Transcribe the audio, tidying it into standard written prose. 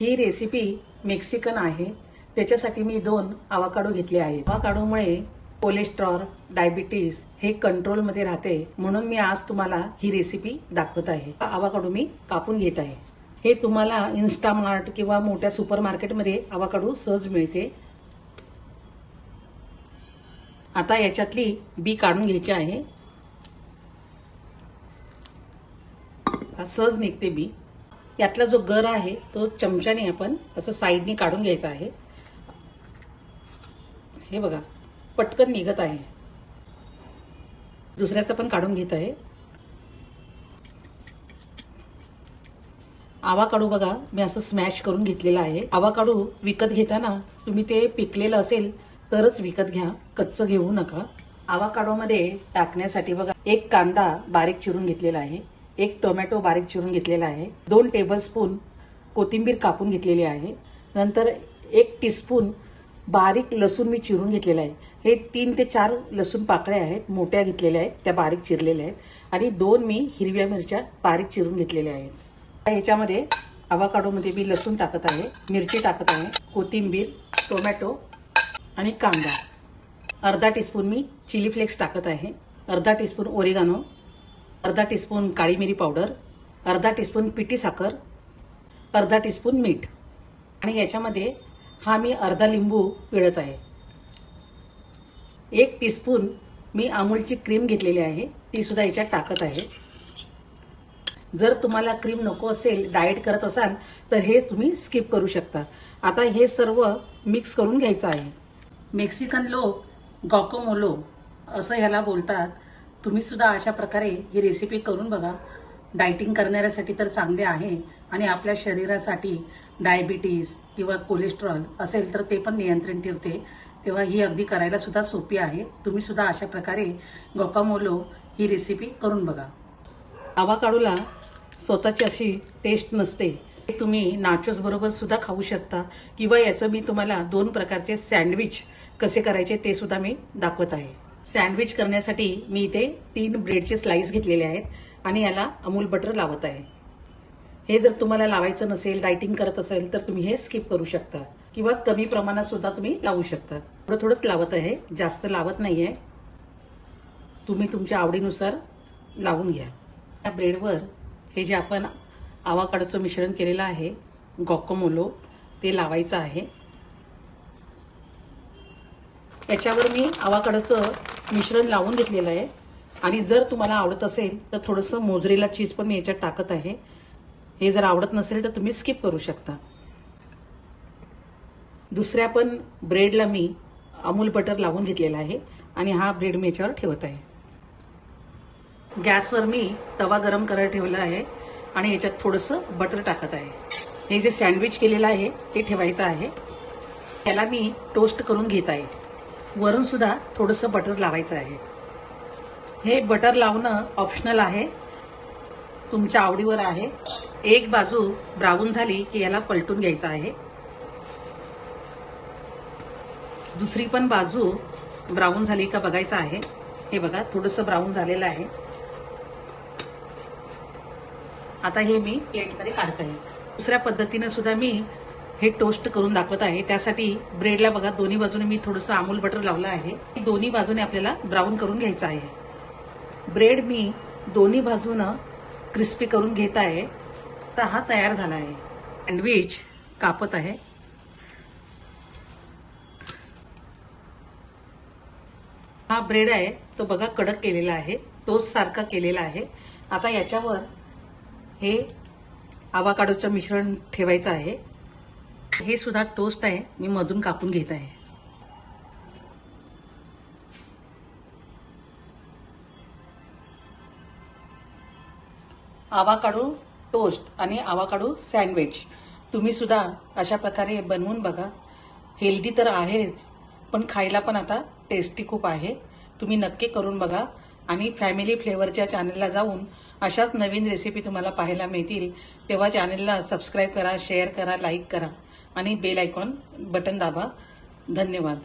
ही recipe Mexican आहे. त्याच्यासाठी मी 2 avocado घेतले आहेत. आवाकाडोमुळे कोलेस्ट्रॉल, डायबिटीज हे कंट्रोलमध्ये राहते, म्हणून मी आज तुम्हाला ही रेसिपी दाखवत आहे. आवाकाडो मी कापून घेत आहे. हे तुम्हाला इन्स्टामार्ट किंवा मोठ्या सुपरमार्केटमध्ये आवाकाडो सहज मिळते. आता याच्यातली बी काढून घ्यायची आहे. सहज निघते बी. यातला जो गर आहे तो चमच्याने आपण असं साईडनी काढून घ्यायचा आहे. हे बघा, पटकन निघत आहे. दुसऱ्याचं पण काढून घेत आहे. आवाकाडो बघा, मी असं स्मॅश करून घेतलेला आहे. आवाकाडो विकत घेताना तुम्ही ते पिकलेलं असेल तरच विकत घ्या, कच्चं घेऊ नका. आवाकाडोमध्ये टाकण्यासाठी बघा, 1 कांदा बारीक चिरून घेतलेला आहे, 1 टोमॅटो बारीक चिरून घेतलेला आहे, 2 टेबलस्पून कोथिंबीर कापून घेतलेली आहे, नंतर 1 टीस्पून बारीक लसूण मी चिरून घेतलेला आहे. हे 3 ते 4 लसूण पाकळ्या आहेत, मोठ्या घेतलेल्या आहेत, त्या बारीक चिरलेल्या आहेत, आणि 2 मी हिरव्या मिरच्या बारीक चिरून घेतलेल्या आहेत. ह्याच्यामध्ये आवाकाडोमध्ये मी लसूण टाकत आहे, मिरची टाकत आहे, कोथिंबीर, टोमॅटो आणि कांदा. अर्धा टीस्पून मी चिली फ्लेक्स टाकत आहे, अर्धा टीस्पून ओरिगानो, अर्धा टीस्पून काळी मिरी पावडर, अर्धा टीस्पून पिठी साखर, अर्धा टीस्पून मीठ, आणि याच्यामध्ये हा मी अर्धा लिंबू पिळत आहे. 1 टीस्पून मी अमूलची क्रीम घेतलेली आहे, ती सुद्धा याच्यात टाकत आहे. जर तुम्हाला क्रीम नको असेल, डाएट करत असाल तर हे तुम्ही स्किप करू शकता. आता हे सर्व मिक्स करून घ्यायचं आहे. मेक्सिकन लोक गॉकोमोलो असं ह्याला बोलतात. तुम्ही सुद्धा अशा प्रकारे ही रेसिपी करून बघा. डायटिंग करणाऱ्यासाठी तर चांगले आहे, आणि आपल्या शरीरासाठी डायबिटीज किंवा कोलेस्ट्रॉल असेल तर ते पण नियंत्रण ठेवते. तेव्हा ही अगदी करायला सुद्धा सोपी आहे. तुम्ही सुद्धा अशा प्रकारे गॉकामोलो ही रेसिपी करून बघा. आवाकाडोला स्वतःची अशी टेस्ट नसते. तुम्ही नाचोस बरोबर सुद्धा खाऊ शकता, किंवा याचं मी तुम्हाला 2 प्रकारचे सँडविच कसे करायचे ते सुद्धा मी दाखवत आहे. सँडविच करण्यासाठी मी इथे 3 ब्रेडचे स्लाइस घेतलेले आहेत, आणि याला अमूल बटर लावत आहे. हे जर तुम्हाला लावायचं नसेल, डायटिंग करत असेल तर तुम्ही हे स्किप करू शकता, किंवा कमी प्रमाणात सुद्धा तुम्ही लावू शकता. थोडं थोडंच लावत आहे, जास्त लावत नाहीये. तुम्ही तुमच्या आवडीनुसार लावून घ्या. या ब्रेडवर हे जे आपण आवाकाडोचं मिश्रण केलेलं आहे गॉकोमोलो, ते लावायचं आहे. याच्यावर मी आवाकाडोचं मिश्रण लावून घेतलेलं आहे, आणि जर तुम्हाला आवडत असेल तर थोडंसं मोझरेला चीज पण मी याच्यात टाकत आहे. हे जर आवडत नसेल तर तुम्ही स्किप करू शकता. दुसऱ्या पण ब्रेडला मी अमूल बटर लावून घेतलेला आहे, आणि हा ब्रेड मी याच्यावर ठेवत आहे. गॅसवर मी तवा गरम करायला ठेवला आहे, आणि याच्यात थोडंसं बटर टाकत आहे. हे जे सँडविच केलेलं आहे ते ठेवायचं आहे. त्याला मी टोस्ट करून घेत आहे. वरून सुद्धा थोडंसं बटर लावायचं आहे. हे बटर लावणं ऑप्शनल आहे, तुमच्या आवडीवर आहे. एक बाजू ब्राऊन झाली की याला पलटून घ्यायचं आहे. दुसरी पण बाजू ब्राऊन झाली का बघायचं आहे. हे बघा, थोडंसं ब्राऊन झालेलं आहे. आता हे मी प्लेटमध्ये काढत आहे. दुसऱ्या पद्धतीने सुद्धा मी हे टोस्ट करून दाखवत आहे. त्यासाठी ब्रेडला बघा, दोन्ही बाजूने मी थोडंसं अमूल बटर लावलं आहे. दोन्ही बाजूने आपल्याला ब्राऊन करून घ्यायचं आहे. ब्रेड मी दोन्ही बाजूनं क्रिस्पी करून घेत आहे. तर हा तयार झाला आहे. सँडविच कापत आहे. हा ब्रेड आहे तो बघा, कडक केलेला आहे, टोस्ट सारखा केलेला आहे. आता याच्यावर हे आवाकाडोचं मिश्रण ठेवायचं आहे. हे सुद्धा टोस्ट आहे, मी मधून कापून घेत आहे. आवाकाडो टोस्ट आणि आवाकाडो सँडविच तुम्ही सुद्धा अशा प्रकारे बनवून बघा. हेल्दी तर आहेच, पण खायला पण आता टेस्टी खूप आहे. तुम्ही नक्की करून बघा, आणि फॅमिली फ्लेवरच्या चॅनलला जाऊन अशाच नवीन रेसिपी तुम्हाला पाहायला मिळतील. तेव्हा चॅनलला सबस्क्राईब करा, शेअर करा, लाईक करा, आणि बेल आयकॉन बटन दाबा. धन्यवाद.